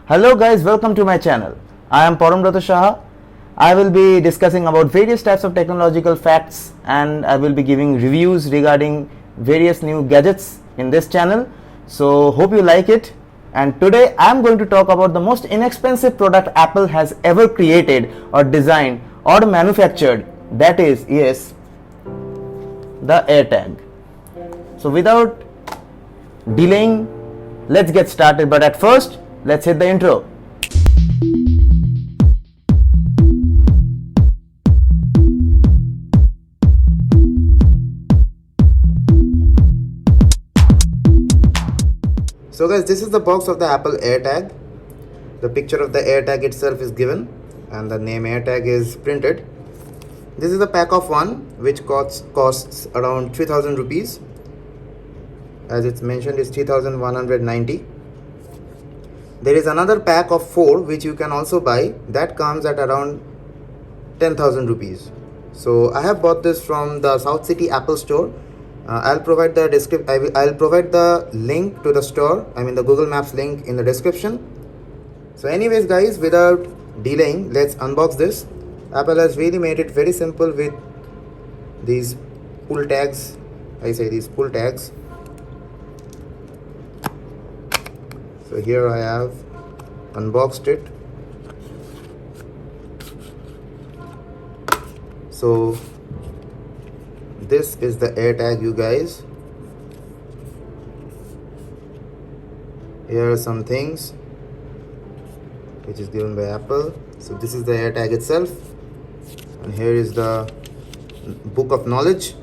Hello guys, welcome to my channel. I am Parambrata Saha. I will be discussing about various types of technological facts and I will be giving reviews regarding various new gadgets in this channel. So hope you like it. And today I am going to talk about the most inexpensive product Apple has ever created or designed or manufactured. That is, yes, the AirTag. So without delaying, let's get started. But at first, let's hit the intro. So guys, this is the box of the Apple AirTag. The picture of the AirTag itself is given and the name AirTag is printed. This is a pack of one which costs around 3000 rupees. As it's mentioned, is 3190. There is another pack of 4 which you can also buy, that comes at around 10,000 rupees. So I have bought this from the Southcity Apple store. I'll provide the I'll provide the link to the store, the Google Maps link in the description. So anyways guys, without delaying, let's unbox this. Apple has really made it very simple with these pull tags. These pull tags. So here I have unboxed it. So this is the AirTag, you guys. Here are some things which is given by Apple. So this is the AirTag itself, and here is the book of knowledge.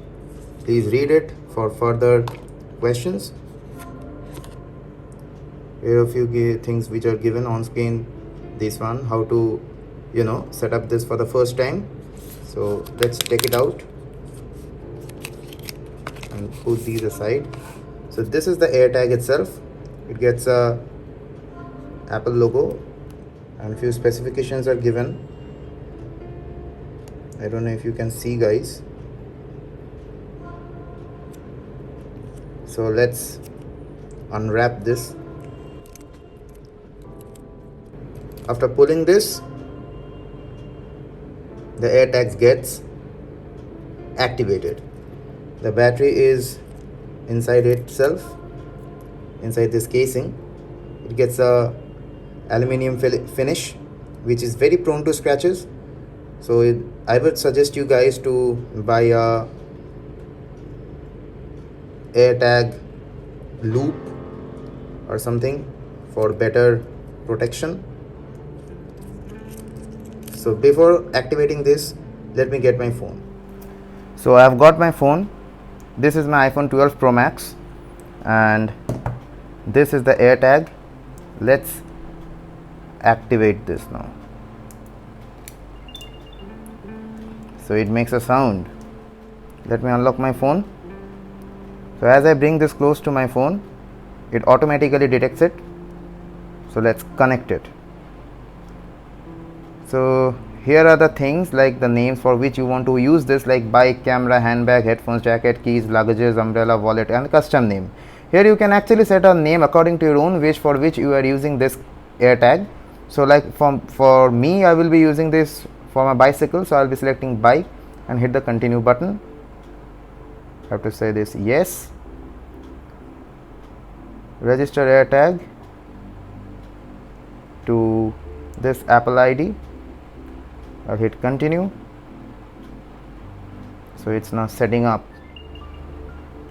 Please read it for further questions. Here are a few things which are given on screen. This one, how to set up this for the first time. So let's take it out and put these aside. So this is the AirTag itself. It gets a Apple logo and few specifications are given. I don't know if you can see, guys. So let's unwrap this. After pulling this, the AirTags gets activated. The battery is inside itself, inside this casing. It gets a aluminium finish which is very prone to scratches. So I would suggest you guys to buy a AirTag loop or something for better protection. So before activating this, let me get my phone. So I have got my phone. This is my iPhone 12 Pro Max and this is the AirTag. Let's activate this now. So it makes a sound. Let me unlock my phone. So as I bring this close to my phone, it automatically detects it. So let's connect it. So here are the things like the names for which you want to use this, like bike, camera, handbag, headphones, jacket, keys, luggages, umbrella, wallet, and custom name. Here you can actually set a name according to your own wish for which you are using this AirTag. So like for me, I will be using this for my bicycle. So I'll be selecting bike and hit the continue button. I have to say this yes. Register AirTag to this Apple ID. I'll hit continue. So it's now setting up.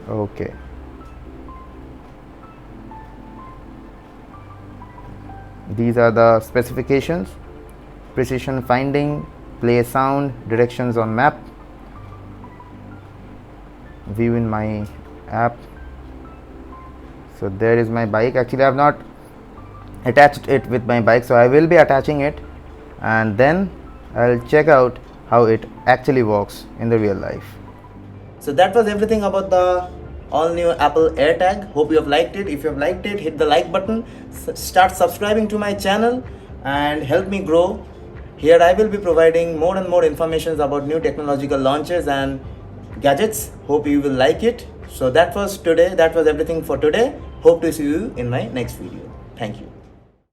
Okay. These are the specifications: precision finding, play sound, directions on map, view in my app. So there is my bike. Actually I have not attached it with my bike, so I will be attaching it and then I'll check out how it actually works in the real life. So that was everything about the all new Apple AirTag. Hope you have liked it. If you have liked it, hit the like button, start subscribing to my channel and help me grow. Here I will be providing more and more information about new technological launches and gadgets. Hope you will like it. So that was everything for today. Hope to see you in my next video. Thank you.